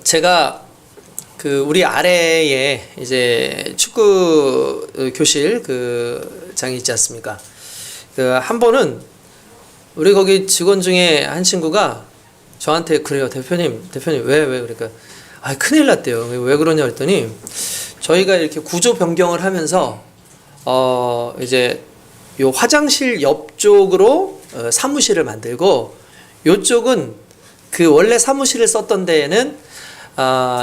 제가 그 우리 아래에 이제 축구 교실 그 장이 있지 않습니까? 그 한 번은 우리 거기 직원 중에 한 친구가 저한테 그래요. 대표님 왜 그러니까 큰일 났대요. 왜 그러냐 했더니 저희가 이렇게 구조 변경을 하면서 이제 요 화장실 옆쪽으로 사무실을 만들고 요쪽은 그 원래 사무실을 썼던 데에는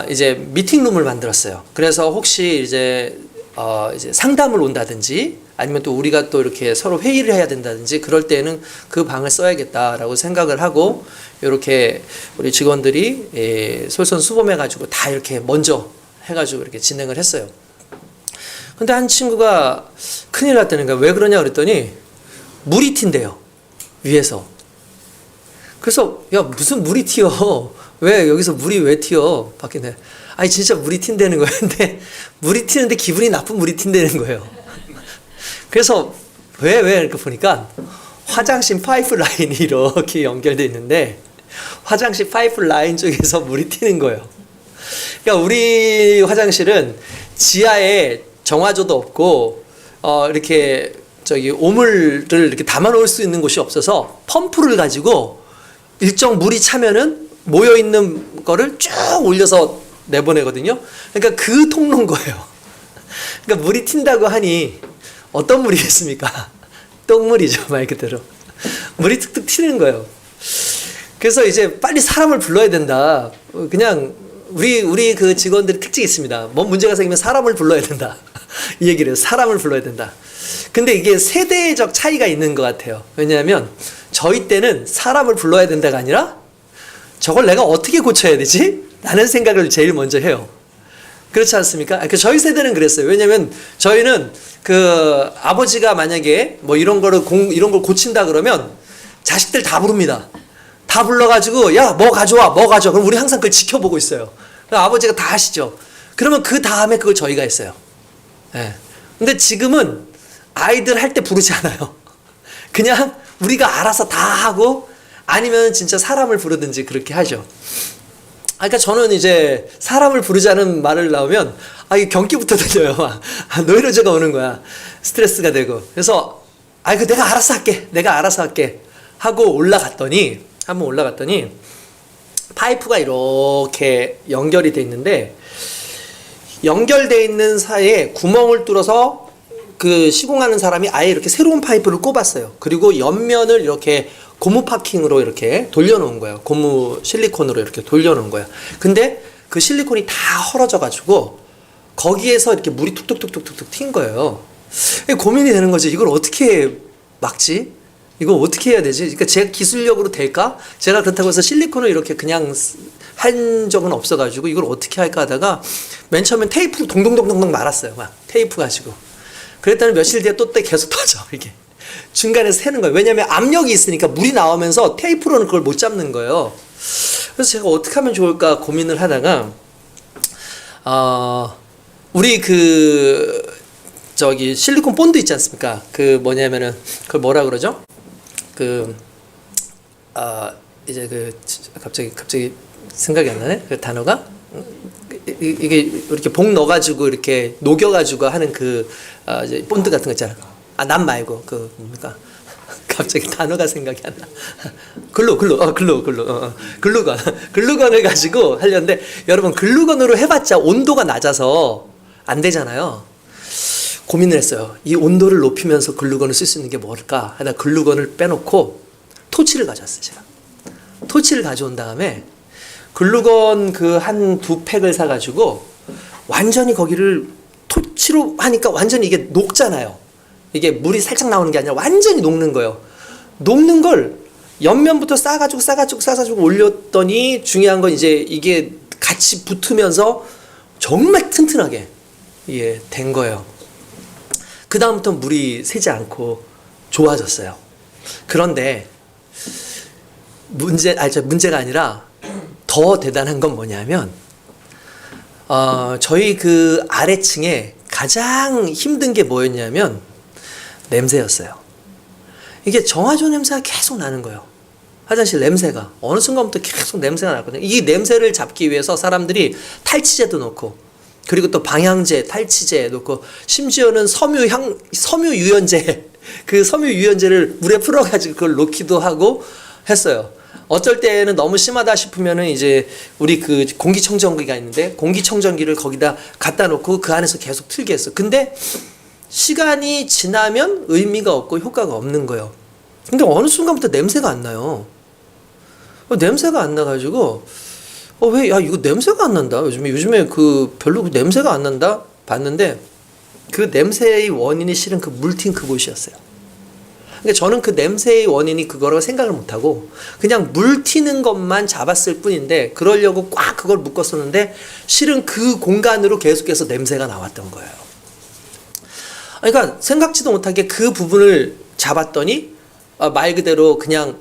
이제 미팅룸을 만들었어요. 그래서 혹시 이제 상담을 온다든지 아니면 또 우리가 또 이렇게 서로 회의를 해야 된다든지 그럴 때는 그 방을 써야겠다라고 생각을 하고 이렇게 우리 직원들이 솔선수범해가지고 다 이렇게 먼저 해가지고 이렇게 진행을 했어요. 근데 한 친구가 큰일 났다는 거야. 왜 그러냐 그랬더니 물이 튄대요. 위에서. 그래서 야 무슨 물이 튀어? 왜 여기서 물이 왜 튀어? 밖에 내. 아니 진짜 물이 튄다는 거예요. 근데 물이 튀는데 기분이 나쁜 물이 튄다는 거예요. 그래서 왜 이렇게 보니까 화장실 파이프 라인이 이렇게 연결되어 있는데 화장실 파이프 라인 쪽에서 물이 튀는 거예요. 그러니까 우리 화장실은 지하에 정화조도 없고 이렇게 오물을 이렇게 담아 놓을 수 있는 곳이 없어서 펌프를 가지고 일정 물이 차면은 모여 있는 거를 쭉 올려서 내보내거든요. 그러니까 그 통로인 거예요. 그러니까 물이 튄다고 하니 어떤 물이겠습니까? 똥물이죠, 말 그대로. 물이 툭툭 튀는 거예요. 그래서 이제 빨리 사람을 불러야 된다. 그냥 우리 그 직원들이 특징이 있습니다. 뭔 문제가 생기면 사람을 불러야 된다. 이 얘기를 해요. 사람을 불러야 된다. 근데 이게 세대적 차이가 있는 것 같아요. 왜냐하면 저희 때는 사람을 불러야 된다가 아니라 저걸 내가 어떻게 고쳐야 되지? 라는 생각을 제일 먼저 해요. 그렇지 않습니까? 저희 세대는 그랬어요. 왜냐면 저희는 그 아버지가 만약에 뭐 이런 걸 고친다 그러면 자식들 다 부릅니다. 다 불러가지고 야 뭐 가져와. 그럼 우리 항상 그걸 지켜보고 있어요. 아버지가 다 하시죠. 그러면 그 다음에 그걸 저희가 했어요. 예. 근데 지금은 아이들 할 때 부르지 않아요. 그냥 우리가 알아서 다 하고 아니면 진짜 사람을 부르든지 그렇게 하죠. 그러니까 저는 이제 사람을 부르자는 말을 나오면 이 경기부터 들려요. 노이로제가 오는 거야. 스트레스가 되고. 그래서 그 내가 알아서 할게 하고 한번 올라갔더니 파이프가 이렇게 연결이 돼 있는데 연결돼 있는 사이에 구멍을 뚫어서 그 시공하는 사람이 아예 이렇게 새로운 파이프를 꼽았어요. 그리고 옆면을 이렇게 고무 파킹으로 이렇게 돌려놓은 거예요. 고무 실리콘으로 이렇게 돌려놓은 거예요. 근데 그 실리콘이 다 헐어져 가지고 거기에서 이렇게 물이 툭툭툭툭툭 튄 거예요. 고민이 되는 거지. 이걸 어떻게 막지? 이거 어떻게 해야 되지? 그러니까 제 기술력으로 될까? 제가 그렇다고 해서 실리콘을 이렇게 그냥 한 적은 없어가지고 이걸 어떻게 할까 하다가 맨 처음엔 테이프로 동동동동 말았어요. 막 테이프 가지고. 그랬더니 며칠 뒤에 또 계속 터져. 이게 중간에 새는 거예요. 왜냐하면 압력이 있으니까 물이 나오면서 테이프로는 그걸 못 잡는 거예요. 그래서 제가 어떻게 하면 좋을까 고민을 하다가 우리 실리콘 본드 있지 않습니까? 뭐냐면은 그걸 뭐라 그러죠? 이제 갑자기 생각이 안 나네. 그 단어가 이게 이렇게 봉 넣어가지고 이렇게 녹여가지고 하는 이제 본드 같은 거 있잖아. 남 말고 뭡니까? 갑자기 단어가 생각이 안 나. 글루건을 가지고 하려는데 여러분 글루건으로 해봤자 온도가 낮아서 안 되잖아요. 고민을 했어요. 이 온도를 높이면서 글루건을 쓸 수 있는 게 뭘까? 하다 글루건을 빼놓고 토치를 가져왔어요. 제가 토치를 가져온 다음에 글루건 한 2팩을 사가지고 완전히 거기를 토치로 하니까 완전히 이게 녹잖아요. 이게 물이 살짝 나오는 게 아니라 완전히 녹는 거예요. 녹는 걸 옆면부터 싸가지고 올렸더니 중요한 건 이제 이게 같이 붙으면서 정말 튼튼하게 된 거예요. 그 다음부터 물이 새지 않고 좋아졌어요. 그런데 문제가 아니라 더 대단한 건 뭐냐면 저희 그 아래층에 가장 힘든 게 뭐였냐면 냄새였어요. 이게 정화조 냄새가 계속 나는 거예요. 화장실 냄새가 어느 순간부터 계속 냄새가 났거든요. 이 냄새를 잡기 위해서 사람들이 탈취제도 넣고, 그리고 또 방향제, 탈취제 넣고, 심지어는 섬유유연제, 그 섬유유연제를 물에 풀어가지고 그걸 넣기도 하고 했어요. 어쩔 때는 너무 심하다 싶으면은 이제 우리 그 공기청정기가 있는데 공기청정기를 거기다 갖다 놓고 그 안에서 계속 틀게 했어. 근데 시간이 지나면 의미가 없고 효과가 없는 거예요. 근데 어느 순간부터 냄새가 안 나요. 냄새가 안 나가지고 왜, 야, 이거 냄새가 안 난다. 요즘에 그 별로 그 냄새가 안 난다. 봤는데 그 냄새의 원인이 실은 그 물튄 그곳이었어요. 그러니까 저는 그 냄새의 원인이 그거라고 생각을 못하고 그냥 물 튀는 것만 잡았을 뿐인데, 그러려고 꽉 그걸 묶었었는데 실은 그 공간으로 계속해서 냄새가 나왔던 거예요. 그러니까 생각지도 못하게 그 부분을 잡았더니 말 그대로 그냥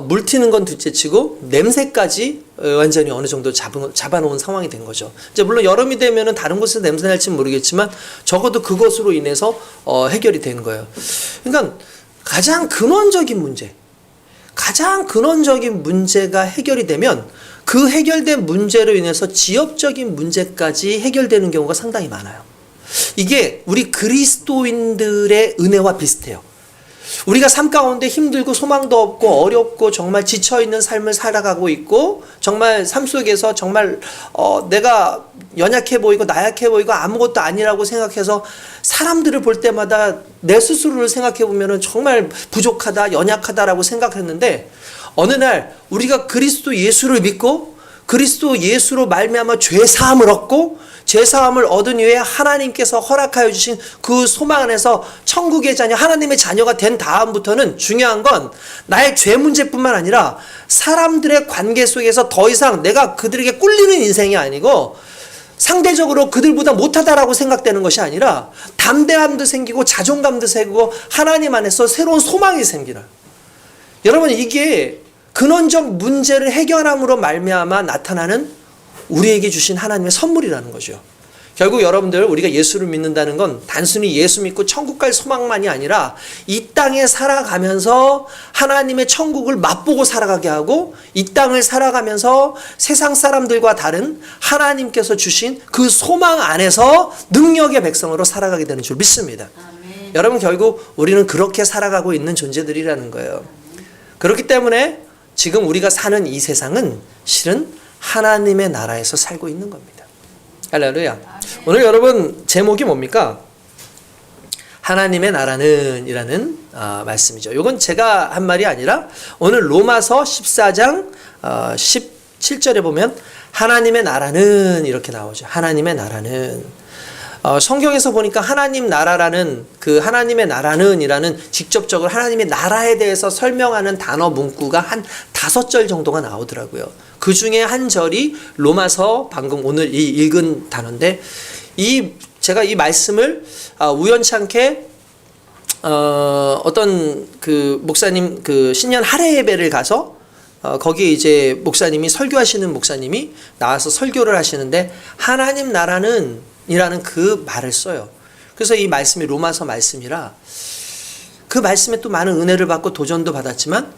물 튀는 건 둘째치고 냄새까지 완전히 어느 정도 잡아놓은 상황이 된 거죠. 이제 물론 여름이 되면은 다른 곳에서 냄새 날지는 모르겠지만 적어도 그것으로 인해서 해결이 되는 거예요. 그러니까 가장 근원적인 문제가 해결이 되면 그 해결된 문제로 인해서 지역적인 문제까지 해결되는 경우가 상당히 많아요. 이게 우리 그리스도인들의 은혜와 비슷해요. 우리가 삶 가운데 힘들고 소망도 없고 어렵고 정말 지쳐있는 삶을 살아가고 있고, 정말 삶 속에서 정말 내가 연약해 보이고 나약해 보이고 아무것도 아니라고 생각해서 사람들을 볼 때마다 내 스스로를 생각해 보면은 정말 부족하다, 연약하다라고 생각했는데, 어느 날 우리가 그리스도 예수를 믿고 그리스도 예수로 말미암아 죄 사함을 얻고, 죄 사함을 얻은 이후에 하나님께서 허락하여 주신 그 소망 안에서 천국의 자녀, 하나님의 자녀가 된 다음부터는 중요한 건 나의 죄 문제뿐만 아니라 사람들의 관계 속에서 더 이상 내가 그들에게 꿀리는 인생이 아니고 상대적으로 그들보다 못하다라고 생각되는 것이 아니라 담대함도 생기고 자존감도 생기고 하나님 안에서 새로운 소망이 생기는, 여러분 이게 근원적 문제를 해결함으로 말미암아 나타나는 우리에게 주신 하나님의 선물이라는 거죠. 결국 여러분들, 우리가 예수를 믿는다는 건 단순히 예수 믿고 천국 갈 소망만이 아니라 이 땅에 살아가면서 하나님의 천국을 맛보고 살아가게 하고, 이 땅을 살아가면서 세상 사람들과 다른 하나님께서 주신 그 소망 안에서 능력의 백성으로 살아가게 되는 줄 믿습니다. 아멘. 여러분, 결국 우리는 그렇게 살아가고 있는 존재들이라는 거예요. 그렇기 때문에 지금 우리가 사는 이 세상은 실은 하나님의 나라에서 살고 있는 겁니다. 할렐루야. 오늘 여러분 제목이 뭡니까? 하나님의 나라는 이라는 말씀이죠. 이건 제가 한 말이 아니라 오늘 로마서 14장 17절에 보면 하나님의 나라는 이렇게 나오죠. 하나님의 나라는. 성경에서 보니까 하나님 나라라는 그 하나님의 나라는 이라는 직접적으로 하나님의 나라에 대해서 설명하는 단어 문구가 한 5절 정도가 나오더라고요. 그 중에 한 절이 로마서 방금 오늘 이 읽은 단어인데, 제가 이 말씀을 우연찮게 어떤 그 목사님 그 신년 할애 예배를 가서 거기에 이제 목사님이 설교하시는 목사님이 나와서 설교를 하시는데 하나님 나라는 이라는 그 말을 써요. 그래서 이 말씀이 로마서 말씀이라 그 말씀에 또 많은 은혜를 받고 도전도 받았지만,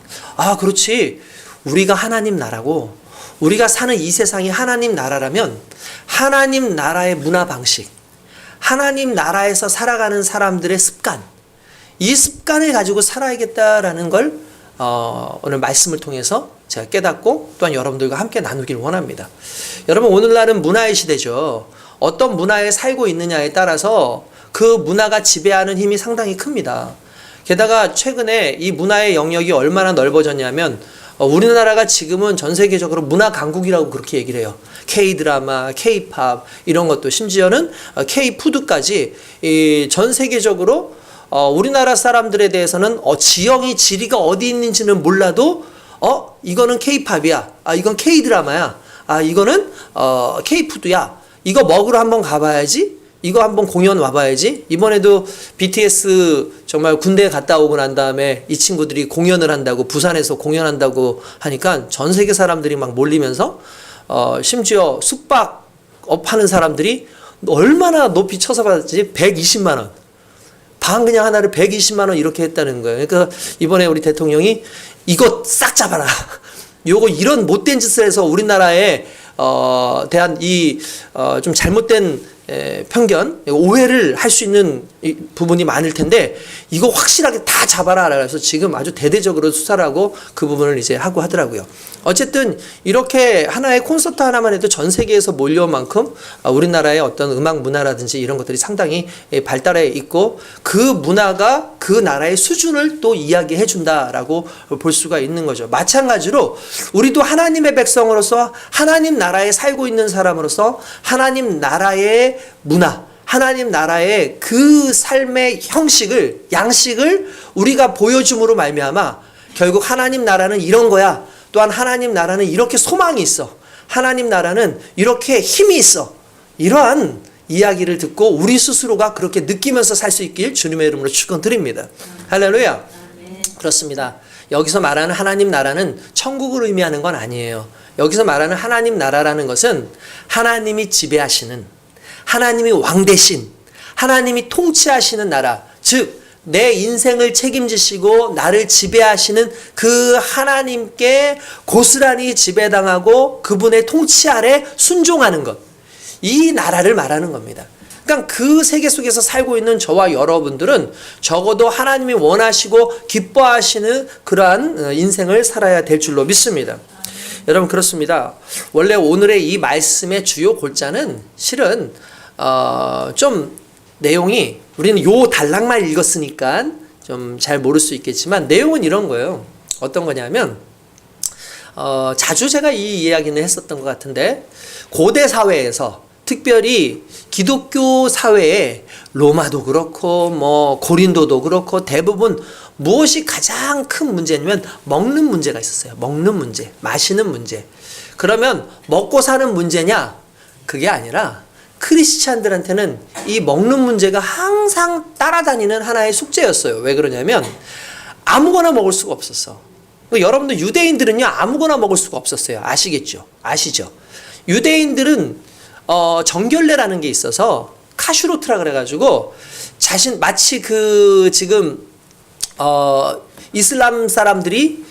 그렇지, 우리가 하나님 나라고 우리가 사는 이 세상이 하나님 나라라면 하나님 나라의 문화 방식, 하나님 나라에서 살아가는 사람들의 습관, 이 습관을 가지고 살아야겠다라는 걸 오늘 말씀을 통해서 제가 깨닫고 또한 여러분들과 함께 나누기를 원합니다. 여러분, 오늘날은 문화의 시대죠. 어떤 문화에 살고 있느냐에 따라서 그 문화가 지배하는 힘이 상당히 큽니다. 게다가 최근에 이 문화의 영역이 얼마나 넓어졌냐면 우리나라가 지금은 전 세계적으로 문화 강국이라고 그렇게 얘기를 해요. K-드라마, K-팝 이런 것도, 심지어는 K-푸드까지 전 세계적으로 우리나라 사람들에 대해서는 지리가 어디 있는지는 몰라도 이거는 K-팝이야, 이건 K-드라마야, 이거는 K-푸드야, 이거 먹으러 한번 가봐야지, 이거 한번 공연 와봐야지. 이번에도 BTS 정말 군대에 갔다 오고 난 다음에 이 친구들이 공연을 한다고, 부산에서 공연한다고 하니까 전 세계 사람들이 막 몰리면서 심지어 숙박업 하는 사람들이 얼마나 높이 쳐서 받았지? 120만 원. 방 그냥 하나를 120만 원 이렇게 했다는 거예요. 그러니까 이번에 우리 대통령이 이거 싹 잡아라. 요거 이런 못된 짓을 해서 우리나라에 대한 이 좀 잘못된 편견, 오해를 할 수 있는 부분이 많을 텐데 이거 확실하게 다 잡아라. 그래서 지금 아주 대대적으로 수사를 하고 그 부분을 이제 하고 하더라고요. 어쨌든 이렇게 하나의 콘서트 하나만 해도 전 세계에서 몰려온 만큼 우리나라의 어떤 음악 문화라든지 이런 것들이 상당히 발달해 있고 그 문화가 그 나라의 수준을 또 이야기해 준다라고 볼 수가 있는 거죠. 마찬가지로 우리도 하나님의 백성으로서 하나님 나라에 살고 있는 사람으로서 하나님 나라의 문화, 하나님 나라의 그 삶의 형식을, 양식을 우리가 보여줌으로 말미암아 결국 하나님 나라는 이런 거야. 또한 하나님 나라는 이렇게 소망이 있어. 하나님 나라는 이렇게 힘이 있어. 이러한 이야기를 듣고 우리 스스로가 그렇게 느끼면서 살 수 있길 주님의 이름으로 축원드립니다. 할렐루야. 그렇습니다. 여기서 말하는 하나님 나라는 천국을 의미하는 건 아니에요. 여기서 말하는 하나님 나라라는 것은 하나님이 지배하시는, 하나님이 왕 대신, 하나님이 통치하시는 나라, 즉 내 인생을 책임지시고 나를 지배하시는 그 하나님께 고스란히 지배당하고 그분의 통치 아래 순종하는 것, 이 나라를 말하는 겁니다. 그러니까 그 세계 속에서 살고 있는 저와 여러분들은 적어도 하나님이 원하시고 기뻐하시는 그러한 인생을 살아야 될 줄로 믿습니다. 여러분 그렇습니다. 원래 오늘의 이 말씀의 주요 골자는 실은 좀 내용이 우리는 요 단락만 읽었으니까 좀 잘 모를 수 있겠지만 내용은 이런 거예요. 어떤 거냐면 자주 제가 이 이야기는 했었던 것 같은데 고대 사회에서 특별히 기독교 사회에 로마도 그렇고 뭐 고린도도 그렇고 대부분 무엇이 가장 큰 문제냐면 먹는 문제가 있었어요. 먹는 문제, 마시는 문제. 그러면 먹고 사는 문제냐? 그게 아니라 크리스찬들한테는 이 먹는 문제가 항상 따라다니는 하나의 숙제였어요. 왜 그러냐면 아무거나 먹을 수가 없었어. 여러분들 유대인들은요 아무거나 먹을 수가 없었어요. 아시겠죠? 아시죠? 유대인들은 정결례라는 게 있어서 카슈로트라 그래가지고 마치 그 지금 이슬람 사람들이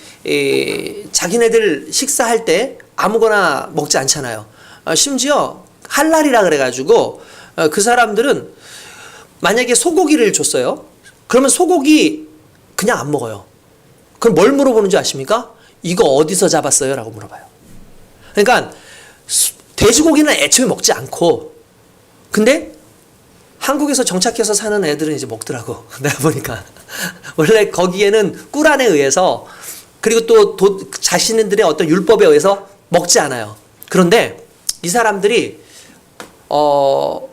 자기네들 식사할 때 아무거나 먹지 않잖아요. 심지어 할랄이라 그래가지고 그 사람들은 만약에 소고기를 줬어요. 그러면 소고기 그냥 안 먹어요. 그럼 뭘 물어보는 줄 아십니까? 이거 어디서 잡았어요? 라고 물어봐요. 그러니까 돼지고기는 애초에 먹지 않고 근데 한국에서 정착해서 사는 애들은 이제 먹더라고. 내가 보니까 원래 거기에는 꾸란에 의해서 그리고 또 자신들의 어떤 율법에 의해서 먹지 않아요. 그런데 이 사람들이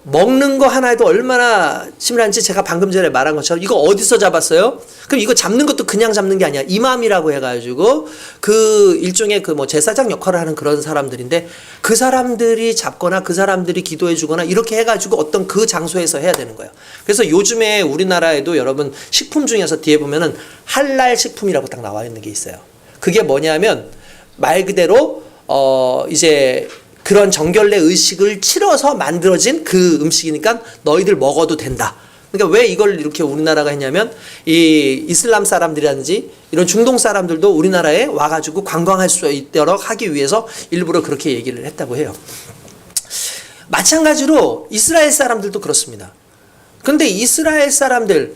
먹는 거 하나에도 얼마나 치밀한지 제가 방금 전에 말한 것처럼 이거 어디서 잡았어요? 그럼 이거 잡는 것도 그냥 잡는 게 아니야. 이맘이라고 해가지고 그 일종의 그 뭐 제사장 역할을 하는 그런 사람들인데 그 사람들이 잡거나 그 사람들이 기도해 주거나 이렇게 해가지고 어떤 그 장소에서 해야 되는 거예요. 그래서 요즘에 우리나라에도 여러분 식품 중에서 뒤에 보면은 할랄 식품이라고 딱 나와 있는 게 있어요. 그게 뭐냐면 말 그대로 이제 그런 정결례 의식을 치러서 만들어진 그 음식이니까 너희들 먹어도 된다. 그러니까 왜 이걸 이렇게 우리나라가 했냐면 이 이슬람 사람들이라든지 이런 중동 사람들도 우리나라에 와가지고 관광할 수 있도록 하기 위해서 일부러 그렇게 얘기를 했다고 해요. 마찬가지로 이스라엘 사람들도 그렇습니다. 그런데 이스라엘 사람들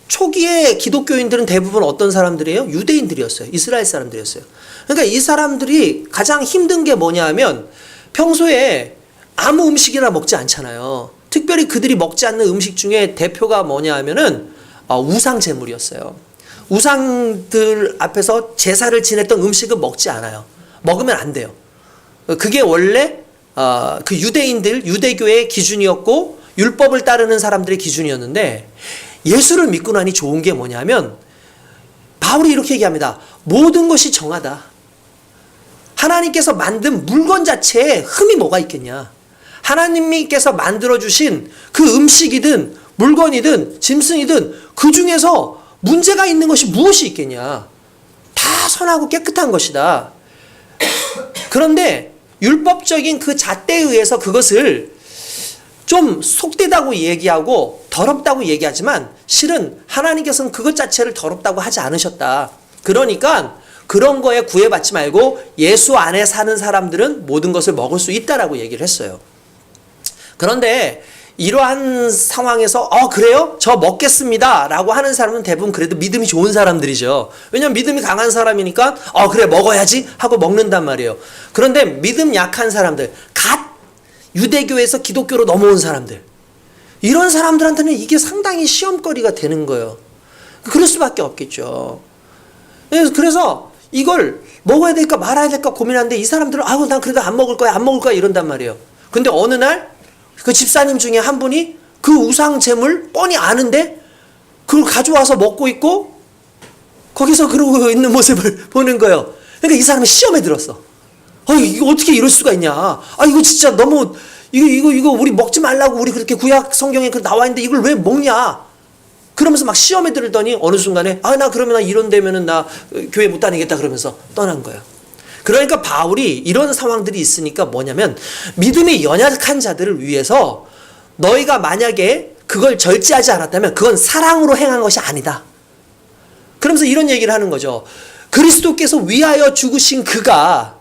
초기에 기독교인들은 대부분 어떤 사람들이에요? 유대인들이었어요. 이스라엘 사람들이었어요. 그러니까 이 사람들이 가장 힘든 게 뭐냐 하면 평소에 아무 음식이나 먹지 않잖아요. 특별히 그들이 먹지 않는 음식 중에 대표가 뭐냐 하면은 우상 제물이었어요. 우상들 앞에서 제사를 지냈던 음식은 먹지 않아요. 먹으면 안 돼요. 그게 원래 그 유대교의 기준이었고 율법을 따르는 사람들의 기준이었는데 예수를 믿고 나니 좋은 게 뭐냐면 바울이 이렇게 얘기합니다. 모든 것이 정하다. 하나님께서 만든 물건 자체에 흠이 뭐가 있겠냐. 하나님께서 만들어주신 그 음식이든 물건이든 짐승이든 그 중에서 문제가 있는 것이 무엇이 있겠냐. 다 선하고 깨끗한 것이다. 그런데 율법적인 그 잣대에 의해서 그것을 좀 속되다고 얘기하고 더럽다고 얘기하지만 실은 하나님께서는 그것 자체를 더럽다고 하지 않으셨다. 그러니까 그런 거에 구애받지 말고 예수 안에 사는 사람들은 모든 것을 먹을 수 있다라고 얘기를 했어요. 그런데 이러한 상황에서 그래요? 저 먹겠습니다 라고 하는 사람은 대부분 그래도 믿음이 좋은 사람들이죠. 왜냐면 믿음이 강한 사람이니까 그래 먹어야지 하고 먹는단 말이에요. 그런데 믿음 약한 사람들, 갓 유대교에서 기독교로 넘어온 사람들, 이런 사람들한테는 이게 상당히 시험거리가 되는 거예요. 그럴 수밖에 없겠죠. 그래서 이걸 먹어야 될까 말아야 될까 고민하는데 이 사람들은 난 그래도 안 먹을 거야 이런단 말이에요. 근데 어느 날 그 집사님 중에 한 분이 그 우상 제물 뻔히 아는데 그걸 가져와서 먹고 있고 거기서 그러고 있는 모습을 보는 거예요. 그러니까 이 사람이 시험에 들었어. 이거 어떻게 이럴 수가 있냐. 이거 진짜 너무 이거 우리 먹지 말라고 우리 그렇게 구약 성경에 나와 있는데 이걸 왜 먹냐. 그러면서 막 시험에 들더니 어느 순간에 나 그러면 이런 되면은 나 교회 못 다니겠다 그러면서 떠난 거예요. 그러니까 바울이 이런 상황들이 있으니까 뭐냐면 믿음이 연약한 자들을 위해서 너희가 만약에 그걸 절제하지 않았다면 그건 사랑으로 행한 것이 아니다. 그러면서 이런 얘기를 하는 거죠. 그리스도께서 위하여 죽으신 그가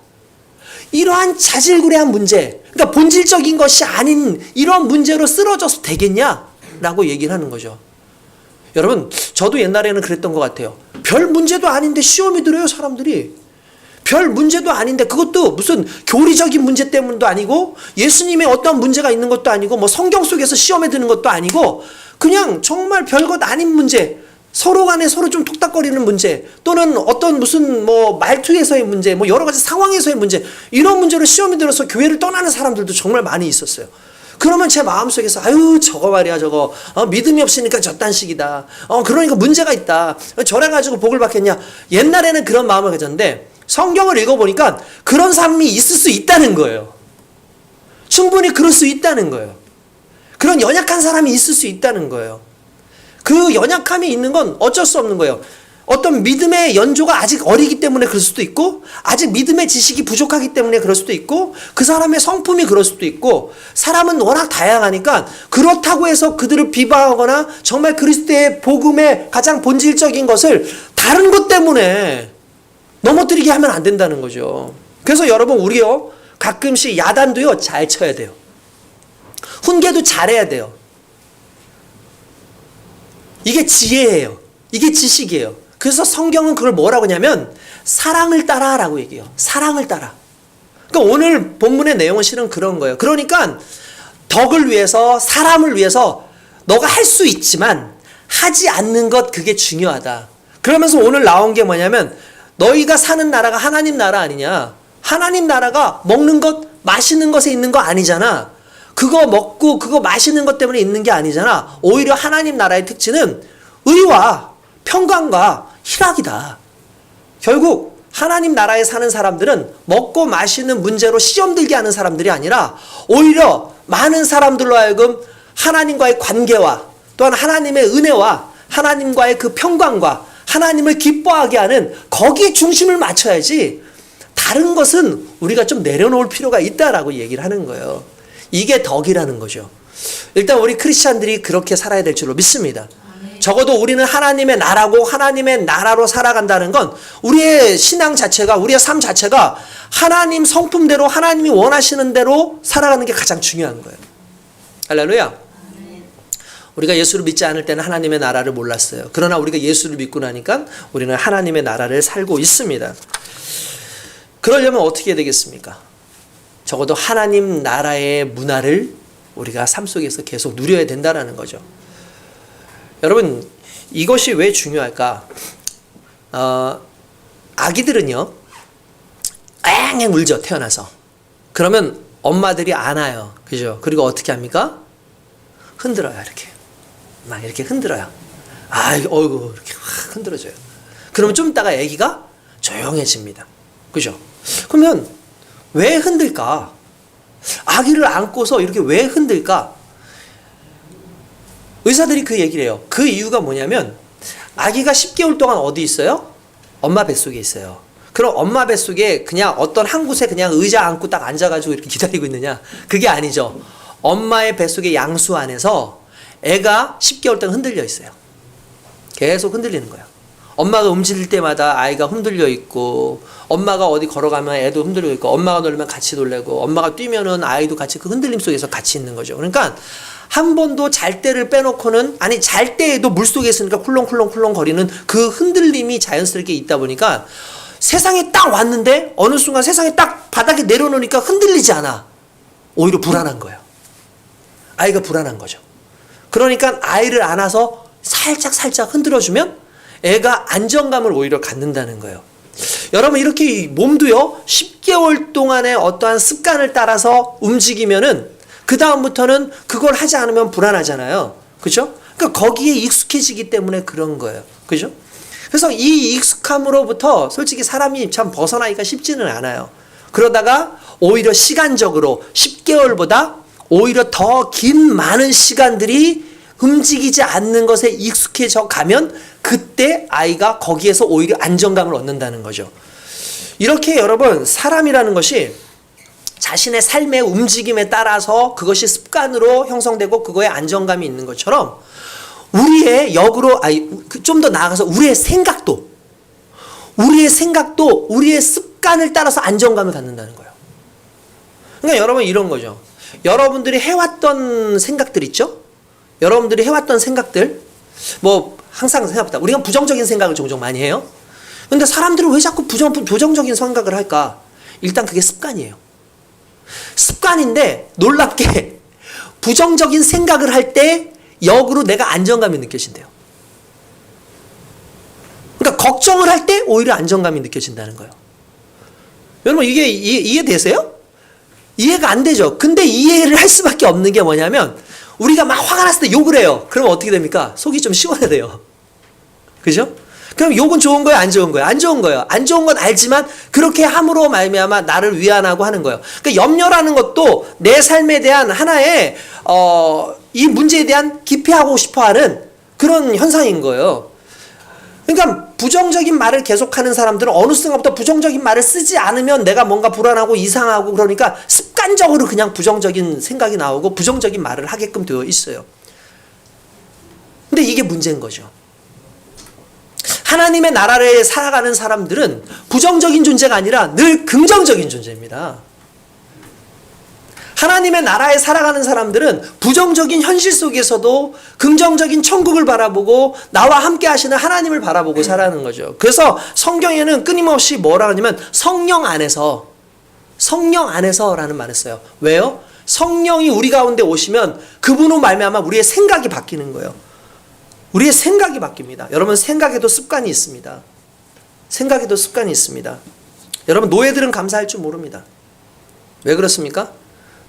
이러한 자질구레한 문제, 그러니까 본질적인 것이 아닌 이런 문제로 쓰러져서 되겠냐라고 얘기를 하는 거죠. 여러분, 저도 옛날에는 그랬던 것 같아요. 별 문제도 아닌데 시험이 들어요, 사람들이. 별 문제도 아닌데 그것도 무슨 교리적인 문제 때문도 아니고 예수님의 어떤 문제가 있는 것도 아니고 뭐 성경 속에서 시험에 드는 것도 아니고 그냥 정말 별것 아닌 문제, 서로 간에 서로 좀 톡닥거리는 문제, 또는 어떤 무슨 뭐 말투에서의 문제, 뭐 여러 가지 상황에서의 문제, 이런 문제로 시험이 들어서 교회를 떠나는 사람들도 정말 많이 있었어요. 그러면 제 마음속에서 저거 말이야 저거 믿음이 없으니까 저딴 식이다. 그러니까 문제가 있다. 저래 가지고 복을 받겠냐. 옛날에는 그런 마음을 가졌는데 성경을 읽어보니까 그런 사람이 있을 수 있다는 거예요. 충분히 그럴 수 있다는 거예요. 그런 연약한 사람이 있을 수 있다는 거예요. 그 연약함이 있는 건 어쩔 수 없는 거예요. 어떤 믿음의 연조가 아직 어리기 때문에 그럴 수도 있고, 아직 믿음의 지식이 부족하기 때문에 그럴 수도 있고, 그 사람의 성품이 그럴 수도 있고, 사람은 워낙 다양하니까 그렇다고 해서 그들을 비방하거나 정말 그리스도의 복음의 가장 본질적인 것을 다른 것 때문에 넘어뜨리게 하면 안 된다는 거죠. 그래서 여러분, 우리요 가끔씩 야단도요 잘 쳐야 돼요. 훈계도 잘해야 돼요. 이게 지혜예요. 이게 지식이에요. 그래서 성경은 그걸 뭐라고 하냐면 사랑을 따라라고 얘기해요. 사랑을 따라. 그러니까 오늘 본문의 내용은 실은 그런 거예요. 그러니까 덕을 위해서, 사람을 위해서 너가 할 수 있지만 하지 않는 것, 그게 중요하다. 그러면서 오늘 나온 게 뭐냐면 너희가 사는 나라가 하나님 나라 아니냐. 하나님 나라가 먹는 것, 마시는 것에 있는 거 아니잖아. 그거 먹고 그거 마시는 것 때문에 있는 게 아니잖아. 오히려 하나님 나라의 특징은 의와 평강과 희락이다. 결국 하나님 나라에 사는 사람들은 먹고 마시는 문제로 시험 들게 하는 사람들이 아니라 오히려 많은 사람들로 하여금 하나님과의 관계와 또한 하나님의 은혜와 하나님과의 그 평강과 하나님을 기뻐하게 하는 거기에 중심을 맞춰야지 다른 것은 우리가 좀 내려놓을 필요가 있다라고 얘기를 하는 거예요. 이게 덕이라는 거죠. 일단 우리 크리스찬들이 그렇게 살아야 될 줄로 믿습니다. 적어도 우리는 하나님의 나라고 하나님의 나라로 살아간다는 건 우리의 신앙 자체가, 우리의 삶 자체가 하나님 성품대로 하나님이 원하시는 대로 살아가는 게 가장 중요한 거예요. 할렐루야. 우리가 예수를 믿지 않을 때는 하나님의 나라를 몰랐어요. 그러나 우리가 예수를 믿고 나니까 우리는 하나님의 나라를 살고 있습니다. 그러려면 어떻게 해야 되겠습니까? 적어도 하나님 나라의 문화를 우리가 삶 속에서 계속 누려야 된다는 거죠. 여러분, 이것이 왜 중요할까? 아기들은요 앵앵 울죠. 태어나서. 그러면 엄마들이 안아요. 그죠? 그리고 어떻게 합니까? 흔들어요. 이렇게 막 이렇게 흔들어요. 어이구 이렇게 확 흔들어줘요. 그러면 좀 있다가 아기가 조용해집니다. 그죠? 그러면 왜 흔들까? 아기를 안고서 이렇게 왜 흔들까? 의사들이 그 얘기를 해요. 그 이유가 뭐냐면 아기가 10개월 동안 어디 있어요? 엄마 뱃속에 있어요. 그럼 엄마 뱃속에 그냥 어떤 한 곳에 그냥 의자 안고 딱 앉아가지고 이렇게 기다리고 있느냐? 그게 아니죠. 엄마의 뱃속의 양수 안에서 애가 10개월 동안 흔들려 있어요. 계속 흔들리는 거예요. 엄마가 움직일 때마다 아이가 흔들려 있고, 엄마가 어디 걸어가면 애도 흔들려 있고, 엄마가 놀면 같이 놀래고, 엄마가 뛰면은 아이도 같이 그 흔들림 속에서 같이 있는 거죠. 그러니까 한 번도 잘 때를 빼놓고는, 아니 잘 때에도 물속에 있으니까 쿨렁쿨렁쿨렁 거리는 그 흔들림이 자연스럽게 있다 보니까 세상에 딱 왔는데 어느 순간 세상에 딱 바닥에 내려놓으니까 흔들리지 않아. 오히려 불안한 거예요. 아이가 불안한 거죠. 그러니까 아이를 안아서 살짝 흔들어주면 애가 안정감을 오히려 갖는다는 거예요. 여러분, 이렇게 몸도요 10개월 동안의 어떠한 습관을 따라서 움직이면은 그 다음부터는 그걸 하지 않으면 불안하잖아요. 그죠? 그러니까 거기에 익숙해지기 때문에 그런 거예요. 그죠? 그래서 이 익숙함으로부터 솔직히 사람이 참 벗어나기가 쉽지는 않아요. 그러다가 오히려 시간적으로 10개월보다 오히려 더 긴 많은 시간들이 움직이지 않는 것에 익숙해져 가면 그때 아이가 거기에서 오히려 안정감을 얻는다는 거죠. 이렇게 여러분, 사람이라는 것이 자신의 삶의 움직임에 따라서 그것이 습관으로 형성되고 그거에 안정감이 있는 것처럼 우리의 역으로, 좀 더 나아가서 우리의 생각도 우리의 습관을 따라서 안정감을 갖는다는 거예요. 그러니까 여러분, 이런 거죠. 여러분들이 해왔던 생각들 있죠? 여러분들이 해왔던 생각들, 뭐 항상 생각합니다. 우리가 부정적인 생각을 종종 많이 해요. 근데 사람들은 왜 자꾸 부정적인 생각을 할까? 일단 그게 습관이에요. 습관인데 놀랍게 부정적인 생각을 할 때 역으로 내가 안정감이 느껴진대요. 그러니까 걱정을 할 때 오히려 안정감이 느껴진다는 거예요. 여러분, 이게 이해되세요? 이해가 안 되죠. 근데 이해를 할 수밖에 없는 게 뭐냐면 우리가 막 화가 났을 때 욕을 해요. 그러면 어떻게 됩니까? 속이 좀 시원해져요. 그죠? 그럼 욕은 좋은 거예요? 안 좋은 거예요? 안 좋은 거예요. 안 좋은 건 알지만 그렇게 함으로 말미암아 나를 위안하고 하는 거예요. 그러니까 염려라는 것도 내 삶에 대한 하나의 이 문제에 대한 기피하고 싶어하는 그런 현상인 거예요. 그러니까 부정적인 말을 계속하는 사람들은 어느 순간부터 부정적인 말을 쓰지 않으면 내가 뭔가 불안하고 이상하고 그러니까 습관적으로 그냥 부정적인 생각이 나오고 부정적인 말을 하게끔 되어 있어요. 근데 이게 문제인 거죠. 하나님의 나라를 살아가는 사람들은 부정적인 존재가 아니라 늘 긍정적인 존재입니다. 하나님의 나라에 살아가는 사람들은 부정적인 현실 속에서도 긍정적인 천국을 바라보고 나와 함께 하시는 하나님을 바라보고 살아가는 거죠. 그래서 성경에는 끊임없이 뭐라 하냐면 성령 안에서라는 말을 써요. 왜요? 성령이 우리 가운데 오시면 그분으로 말미암아 우리의 생각이 바뀌는 거예요. 우리의 생각이 바뀝니다. 여러분, 생각에도 습관이 있습니다. 생각에도 습관이 있습니다. 여러분, 노예들은 감사할 줄 모릅니다. 왜 그렇습니까?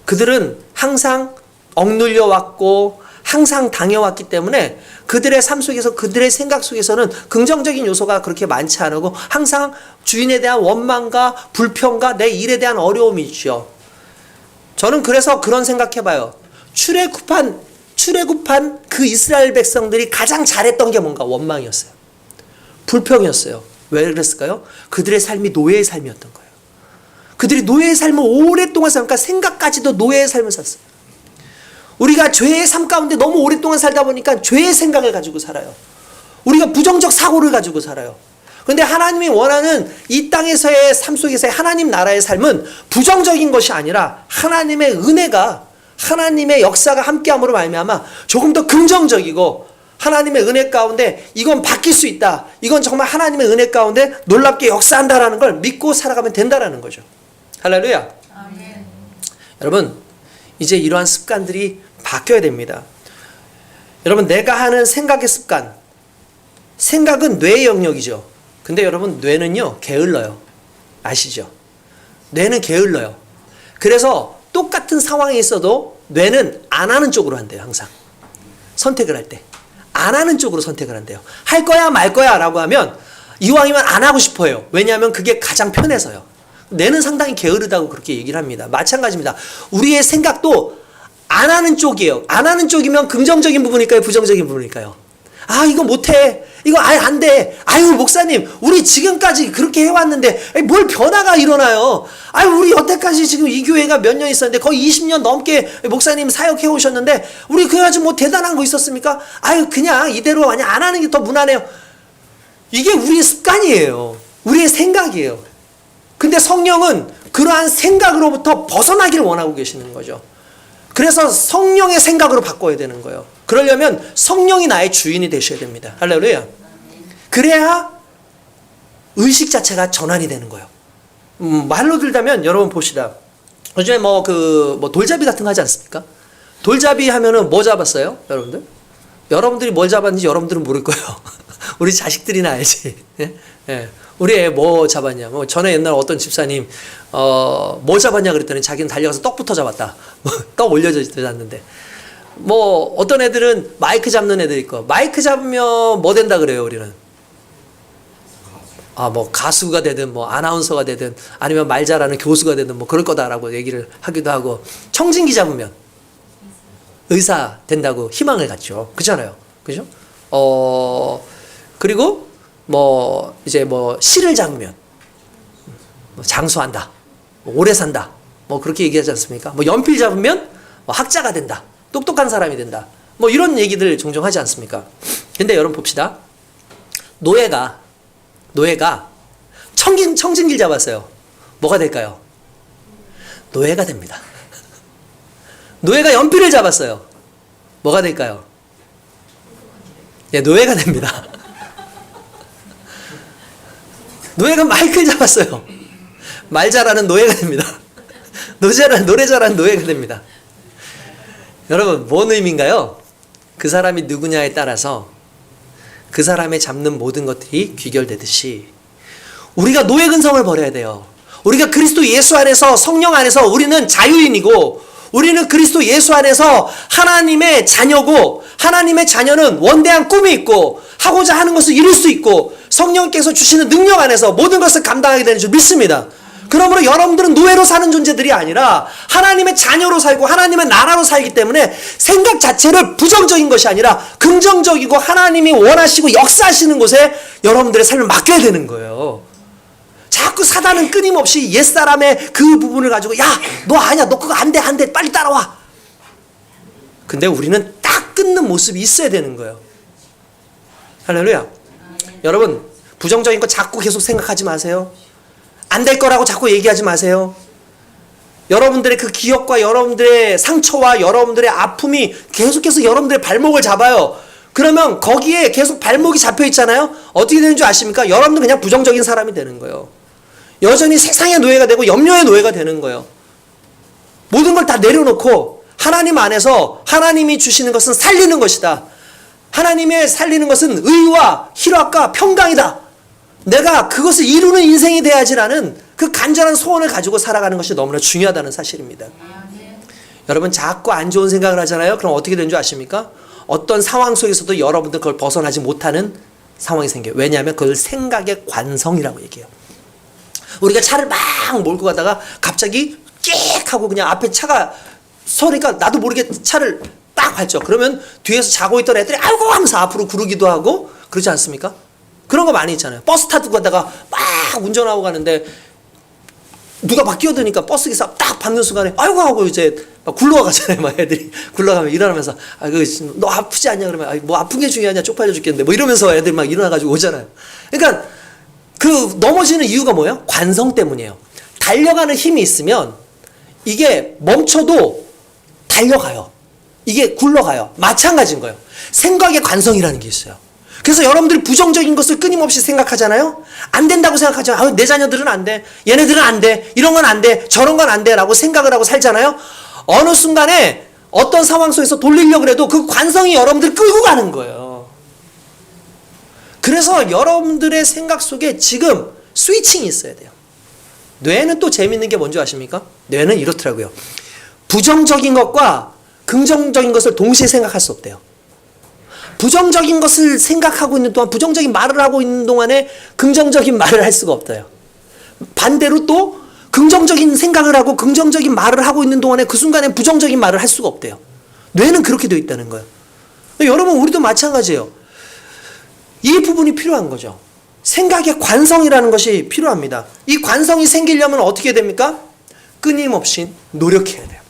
그들은 항상 억눌려 왔고 항상 당해왔기 때문에 그들의 삶 속에서 그들의 생각 속에서는 긍정적인 요소가 그렇게 많지 않고 항상 주인에 대한 원망과 불평과 내 일에 대한 어려움이 있죠. 저는 그래서 그런 생각해봐요. 출애굽한 그 이스라엘 백성들이 가장 잘했던 게 뭔가? 원망이었어요. 불평이었어요. 왜 그랬을까요? 그들의 삶이 노예의 삶이었던 거예요. 그들이 노예의 삶을 오랫동안 살니까 생각까지도 노예의 삶을 살았어요. 우리가 죄의 삶 가운데 너무 오랫동안 살다 보니까 죄의 생각을 가지고 살아요. 우리가 부정적 사고를 가지고 살아요. 그런데 하나님이 원하는 이 땅에서의 삶 속에서의 하나님 나라의 삶은 부정적인 것이 아니라 하나님의 은혜가, 하나님의 역사가 함께함으로 말미암아 조금 더 긍정적이고 하나님의 은혜 가운데 이건 바뀔 수 있다. 이건 정말 하나님의 은혜 가운데 놀랍게 역사한다라는 걸 믿고 살아가면 된다라는 거죠. 할렐루야. 아멘. 여러분, 이제 이러한 습관들이 바뀌어야 됩니다. 여러분, 내가 하는 생각의 습관. 생각은 뇌의 영역이죠. 근데 여러분, 뇌는요 게을러요. 아시죠? 뇌는 게을러요. 그래서 똑같은 상황에 있어도 뇌는 안 하는 쪽으로 한대요. 항상 선택을 할 때 안 하는 쪽으로 선택을 한대요. 할 거야 말 거야 라고 하면 이왕이면 안 하고 싶어요. 왜냐하면 그게 가장 편해서요. 뇌는 상당히 게으르다고 그렇게 얘기를 합니다. 마찬가지입니다. 우리의 생각도 안 하는 쪽이에요. 안 하는 쪽이면 긍정적인 부분일까요? 부정적인 부분일까요? 아, 이거 못해. 이거 아예 안 돼. 아유, 목사님, 우리 지금까지 그렇게 해왔는데 뭘 변화가 일어나요? 아유, 우리 여태까지 지금 이 교회가 몇 년 있었는데 거의 20년 넘게 목사님 사역해 오셨는데 우리 그래가지고 뭐 대단한 거 있었습니까? 아유, 그냥 이대로 그냥 안 하는 게 더 무난해요. 이게 우리의 습관이에요. 우리의 생각이에요. 근데 성령은 그러한 생각으로부터 벗어나기를 원하고 계시는 거죠. 그래서 성령의 생각으로 바꿔야 되는 거예요. 그러려면 성령이 나의 주인이 되셔야 됩니다. 할렐루야. 그래야 의식 자체가 전환이 되는 거예요. 말로 들자면 여러분 봅시다. 요즘에 뭐 돌잡이 같은 거 하지 않습니까? 돌잡이 하면은 뭐 잡았어요? 여러분들? 여러분들이 뭘 잡았는지 여러분들은 모를 거예요. 우리 자식들이나 알지. 예? 예. 우리 애 뭐 잡았냐. 뭐 전에 옛날 어떤 집사님 뭐 잡았냐 그랬더니 자기는 달려가서 떡부터 잡았다. 떡 올려져 있는데. 뭐 어떤 애들은 마이크 잡는 애들 있고 마이크 잡으면 뭐 된다 그래요, 우리는. 뭐 가수가 되든 뭐 아나운서가 되든 아니면 말 잘하는 교수가 되든 뭐 그럴 거다라고 얘기를 하기도 하고, 청진기 잡으면 의사 된다고 희망을 갖죠. 그렇잖아요. 그죠? 그리고 뭐 이제 뭐 실을 잡으면 뭐 장수한다. 뭐 오래 산다. 뭐 그렇게 얘기하지 않습니까? 뭐 연필 잡으면 뭐 학자가 된다. 똑똑한 사람이 된다. 뭐 이런 얘기들 종종 하지 않습니까? 근데 여러분 봅시다. 노예가 청진기를 잡았어요. 뭐가 될까요? 노예가 됩니다. 노예가 연필을 잡았어요. 뭐가 될까요? 예, 노예가 됩니다. 노예가 마이크를 잡았어요. 말 잘하는 노예가 됩니다. 노래 잘하는 노예가 됩니다. 여러분, 뭔 의미인가요? 그 사람이 누구냐에 따라서 그 사람의 잡는 모든 것들이 귀결되듯이 우리가 노예 근성을 버려야 돼요. 우리가 그리스도 예수 안에서, 성령 안에서 우리는 자유인이고, 우리는 그리스도 예수 안에서 하나님의 자녀고, 하나님의 자녀는 원대한 꿈이 있고 하고자 하는 것을 이룰 수 있고 성령께서 주시는 능력 안에서 모든 것을 감당하게 되는 줄 믿습니다. 그러므로 여러분들은 노예로 사는 존재들이 아니라 하나님의 자녀로 살고 하나님의 나라로 살기 때문에 생각 자체를 부정적인 것이 아니라 긍정적이고 하나님이 원하시고 역사하시는 곳에 여러분들의 삶을 맡겨야 되는 거예요. 자꾸 사단은 끊임없이 옛사람의 그 부분을 가지고, 야, 너 아니야, 너 그거 안 돼, 안 돼, 빨리 따라와. 근데 우리는 딱 끊는 모습이 있어야 되는 거예요. 할렐루야. 여러분, 부정적인 거 자꾸 계속 생각하지 마세요. 안 될 거라고 자꾸 얘기하지 마세요. 여러분들의 그 기억과 여러분들의 상처와 여러분들의 아픔이 계속해서 여러분들의 발목을 잡아요. 그러면 거기에 계속 발목이 잡혀 있잖아요. 어떻게 되는 줄 아십니까? 여러분들 그냥 부정적인 사람이 되는 거예요. 여전히 세상의 노예가 되고 염려의 노예가 되는 거예요. 모든 걸 다 내려놓고 하나님 안에서 하나님이 주시는 것은 살리는 것이다. 하나님의 살리는 것은 의와 희락과 평강이다. 내가 그것을 이루는 인생이 돼야지라는 그 간절한 소원을 가지고 살아가는 것이 너무나 중요하다는 사실입니다. 여러분, 자꾸 안 좋은 생각을 하잖아요. 그럼 어떻게 되는 줄 아십니까? 어떤 상황 속에서도 여러분들 그걸 벗어나지 못하는 상황이 생겨요. 왜냐하면 그걸 생각의 관성이라고 얘기해요. 우리가 차를 막 몰고 가다가 갑자기 끽 하고 그냥 앞에 차가 서니까 나도 모르게 차를 딱 밟죠. 그러면 뒤에서 자고 있던 애들이 아이고 하면서 앞으로 구르기도 하고 그러지 않습니까? 그런 거 많이 있잖아요. 버스 타고 가다가 막 운전하고 가는데 누가 막 끼어드니까 버스 기사 딱 밟는 순간에 아이고 하고 이제 막 굴러가잖아요. 막 애들이 굴러가면 일어나면서 너 아프지 않냐 그러면 뭐 아픈 게 중요하냐 쪽팔려 죽겠는데 뭐 이러면서 애들 막 일어나가지고 오잖아요. 그러니까 그 넘어지는 이유가 뭐예요? 관성 때문이에요. 달려가는 힘이 있으면 이게 멈춰도 달려가요. 이게 굴러가요. 마찬가지인 거예요. 생각의 관성이라는 게 있어요. 그래서 여러분들이 부정적인 것을 끊임없이 생각하잖아요. 안 된다고 생각하잖아요. 내 자녀들은 안 돼. 얘네들은 안 돼. 이런 건 안 돼. 저런 건 안 돼. 라고 생각을 하고 살잖아요. 어느 순간에 어떤 상황 속에서 돌리려고 해도 그 관성이 여러분들 끌고 가는 거예요. 그래서 여러분들의 생각 속에 지금 스위칭이 있어야 돼요. 뇌는 또 재밌는 게 뭔지 아십니까? 뇌는 이렇더라고요. 부정적인 것과 긍정적인 것을 동시에 생각할 수 없대요. 부정적인 것을 생각하고 있는 동안, 부정적인 말을 하고 있는 동안에 긍정적인 말을 할 수가 없대요. 반대로 또 긍정적인 생각을 하고 긍정적인 말을 하고 있는 동안에 그 순간에 부정적인 말을 할 수가 없대요. 뇌는 그렇게 되어 있다는 거예요. 여러분, 우리도 마찬가지예요. 이 부분이 필요한 거죠. 생각의 관성이라는 것이 필요합니다. 이 관성이 생기려면 어떻게 됩니까? 끊임없이 노력해야 돼요.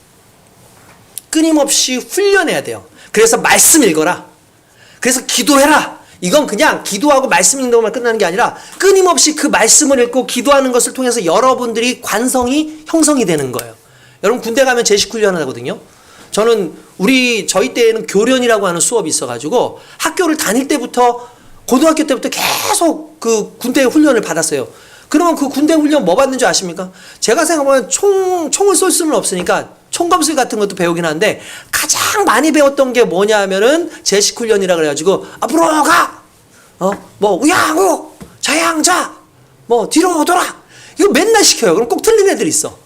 끊임없이 훈련해야 돼요. 그래서 말씀 읽어라. 그래서 기도해라. 이건 그냥 기도하고 말씀 읽는 것만 끝나는 게 아니라 끊임없이 그 말씀을 읽고 기도하는 것을 통해서 여러분들이 관성이 형성이 되는 거예요. 여러분 군대 가면 제식 훈련을 하거든요. 저는 저희 때에는 교련이라고 하는 수업이 있어가지고 학교를 다닐 때부터 고등학교 때부터 계속 그 군대 훈련을 받았어요. 그러면 그 군대 훈련 뭐 받는 줄 아십니까? 제가 생각하면 총을 쏠 수는 없으니까 총검술 같은 것도 배우긴 하는데 가장 많이 배웠던 게 뭐냐 하면은 제식 훈련이라 그래가지고 앞으로 가! 뭐 우양우! 자양자! 뭐 뒤로 돌아! 이거 맨날 시켜요. 그럼 꼭 틀린 애들이 있어.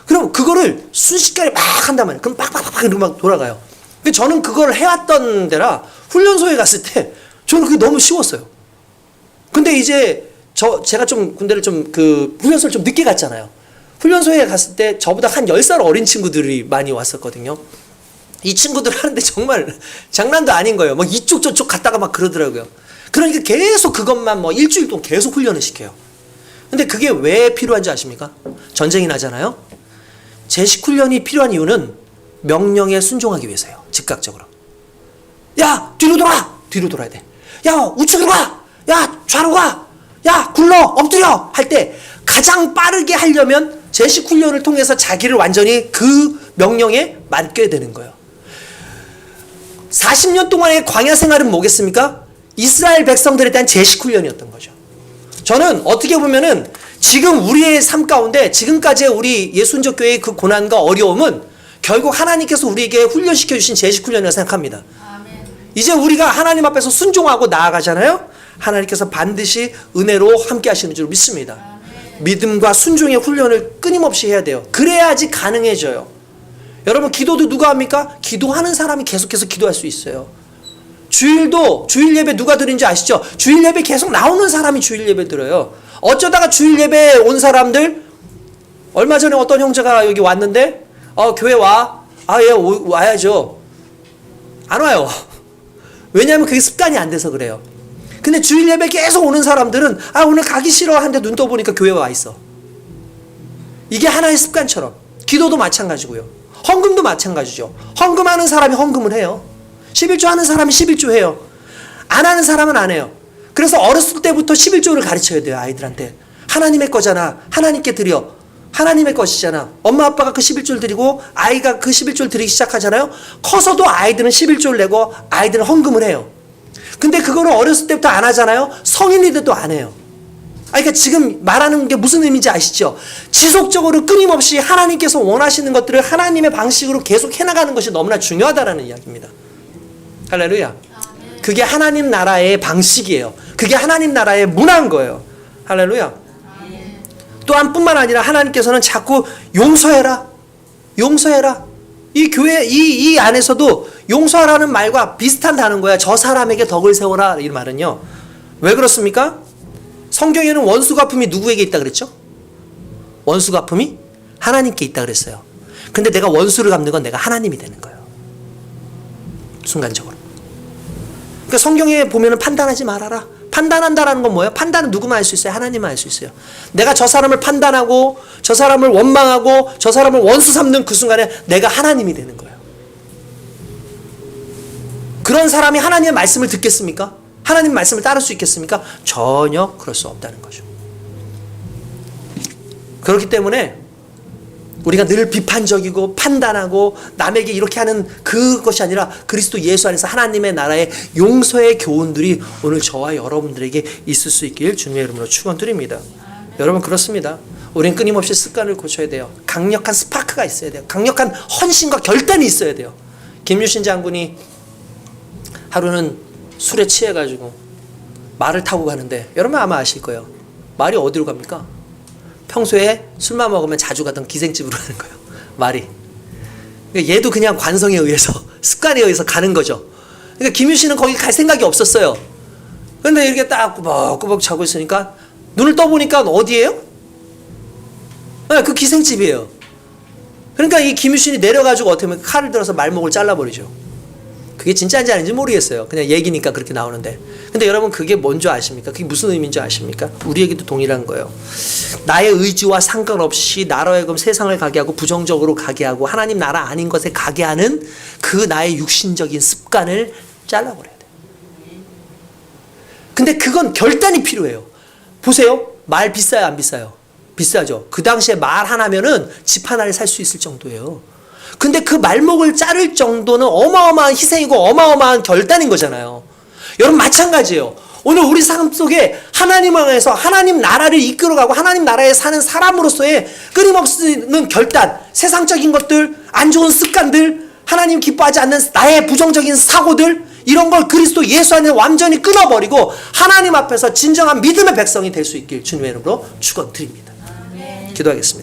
그럼 그거를 순식간에 막 한단 말이에요. 그럼 빡빡빡 이렇게 막 돌아가요. 근데 저는 그걸 해왔던 데라 훈련소에 갔을 때 저는 그게 너무 쉬웠어요. 근데 이제 제가 좀 군대를 훈련소를 좀 늦게 갔잖아요. 훈련소에 갔을 때 저보다 한 10살 어린 친구들이 많이 왔었거든요. 이 친구들 하는데 정말 장난도 아닌 거예요. 막 이쪽 저쪽 갔다가 막 그러더라고요. 그러니까 계속 그것만 뭐 일주일 동안 계속 훈련을 시켜요. 근데 그게 왜 필요한지 아십니까? 전쟁이 나잖아요. 제식 훈련이 필요한 이유는 명령에 순종하기 위해서요. 즉각적으로. 야, 뒤로 돌아! 뒤로 돌아야 돼. 야, 우측으로 가! 야, 좌로 가! 야, 굴러! 엎드려! 할 때 가장 빠르게 하려면 제식 훈련을 통해서 자기를 완전히 그 명령에 맡겨야 되는 거예요. 40년 동안의 광야 생활은 뭐겠습니까? 이스라엘 백성들에 대한 제식 훈련이었던 거죠. 저는 어떻게 보면은 지금 우리의 삶 가운데 지금까지의 우리 예수님적 교회의 그 고난과 어려움은 결국 하나님께서 우리에게 훈련시켜 주신 제식 훈련이라고 생각합니다. 아멘. 이제 우리가 하나님 앞에서 순종하고 나아가잖아요. 하나님께서 반드시 은혜로 함께 하시는 줄 믿습니다. 아멘. 믿음과 순종의 훈련을 끊임없이 해야 돼요. 그래야지 가능해져요. 여러분 기도도 누가 합니까? 기도하는 사람이 계속해서 기도할 수 있어요. 주일 예배 누가 드리는지 아시죠? 주일 예배 계속 나오는 사람이 주일 예배 들어요. 어쩌다가 주일 예배에 온 사람들, 얼마 전에 어떤 형제가 여기 왔는데 교회 와. 예, 와야죠. 안 와요. 왜냐하면 그게 습관이 안 돼서 그래요. 근데 주일 예배 계속 오는 사람들은 오늘 가기 싫어 하는데 눈 떠보니까 교회에 와 있어. 이게 하나의 습관처럼 기도도 마찬가지고요. 헌금도 마찬가지죠. 헌금하는 사람이 헌금을 해요. 11조 하는 사람이 11조 해요. 안 하는 사람은 안 해요. 그래서 어렸을 때부터 11조를 가르쳐야 돼요. 아이들한테. 하나님의 거잖아. 하나님께 드려. 하나님의 것이잖아. 엄마 아빠가 그 11조를 드리고 아이가 그 11조를 드리기 시작하잖아요. 커서도 아이들은 11조를 내고 아이들은 헌금을 해요. 근데 그거를 어렸을 때부터 안 하잖아요. 성인이 돼도 안 해요. 그러니까 지금 말하는 게 무슨 의미인지 아시죠? 지속적으로 끊임없이 하나님께서 원하시는 것들을 하나님의 방식으로 계속 해나가는 것이 너무나 중요하다라는 이야기입니다. 할렐루야. 그게 하나님 나라의 방식이에요. 그게 하나님 나라의 문화인 거예요. 할렐루야. 또한 뿐만 아니라 하나님께서는 자꾸 용서해라. 용서해라. 이 교회 이 안에서도 용서하라는 말과 비슷한 단어인 저 사람에게 덕을 세워라. 이 말은요. 왜 그렇습니까? 성경에는 원수 갚음이 누구에게 있다 그랬죠? 원수 갚음이 하나님께 있다 그랬어요. 근데 내가 원수를 갚는 건 내가 하나님이 되는 거예요. 순간적으로. 그러니까 성경에 보면은 판단하지 말아라. 판단한다라는 건 뭐예요? 판단은 누구만 할 수 있어요? 하나님만 할 수 있어요. 내가 저 사람을 판단하고 저 사람을 원망하고 저 사람을 원수 삼는 그 순간에 내가 하나님이 되는 거예요. 그런 사람이 하나님의 말씀을 듣겠습니까? 하나님 말씀을 따를 수 있겠습니까? 전혀 그럴 수 없다는 거죠. 그렇기 때문에 우리가 늘 비판적이고 판단하고 남에게 이렇게 하는 그것이 아니라 그리스도 예수 안에서 하나님의 나라의 용서의 교훈들이 오늘 저와 여러분들에게 있을 수 있길 주님의 이름으로 축원드립니다. 여러분 그렇습니다. 우리는 끊임없이 습관을 고쳐야 돼요. 강력한 스파크가 있어야 돼요. 강력한 헌신과 결단이 있어야 돼요. 김유신 장군이 하루는 술에 취해가지고 말을 타고 가는데 여러분 아마 아실 거예요. 말이 어디로 갑니까? 평소에 술만 먹으면 자주 가던 기생집으로 가는 거예요. 말이. 그러니까 얘도 그냥 관성에 의해서 습관에 의해서 가는 거죠. 그러니까 김유신은 거기 갈 생각이 없었어요. 그런데 이렇게 딱 꾸벅꾸벅 자고 있으니까 눈을 떠보니까 어디예요? 그 기생집이에요. 그러니까 이 김유신이 내려가지고 어떻게 보면 칼을 들어서 말목을 잘라버리죠. 그게 진짜인지 아닌지 모르겠어요. 그냥 얘기니까 그렇게 나오는데. 근데 여러분 그게 뭔지 아십니까? 그게 무슨 의미인지 아십니까? 우리에게도 동일한 거예요. 나의 의지와 상관없이 나로 하여금 세상을 가게 하고 부정적으로 가게 하고 하나님 나라 아닌 것에 가게 하는 그 나의 육신적인 습관을 잘라버려야 돼요. 근데 그건 결단이 필요해요. 보세요. 말 비싸요, 안 비싸요? 비싸죠. 그 당시에 말 하나면은 집 하나를 살 수 있을 정도예요. 근데 그 말목을 자를 정도는 어마어마한 희생이고 어마어마한 결단인 거잖아요. 여러분 마찬가지예요. 오늘 우리 삶 속에 하나님을 향해서 하나님 나라를 이끌어가고 하나님 나라에 사는 사람으로서의 끊임없는 결단, 세상적인 것들, 안 좋은 습관들, 하나님 기뻐하지 않는 나의 부정적인 사고들, 이런 걸 그리스도 예수 안에 완전히 끊어버리고 하나님 앞에서 진정한 믿음의 백성이 될 수 있길 주님의 이름으로 축원드립니다. 기도하겠습니다.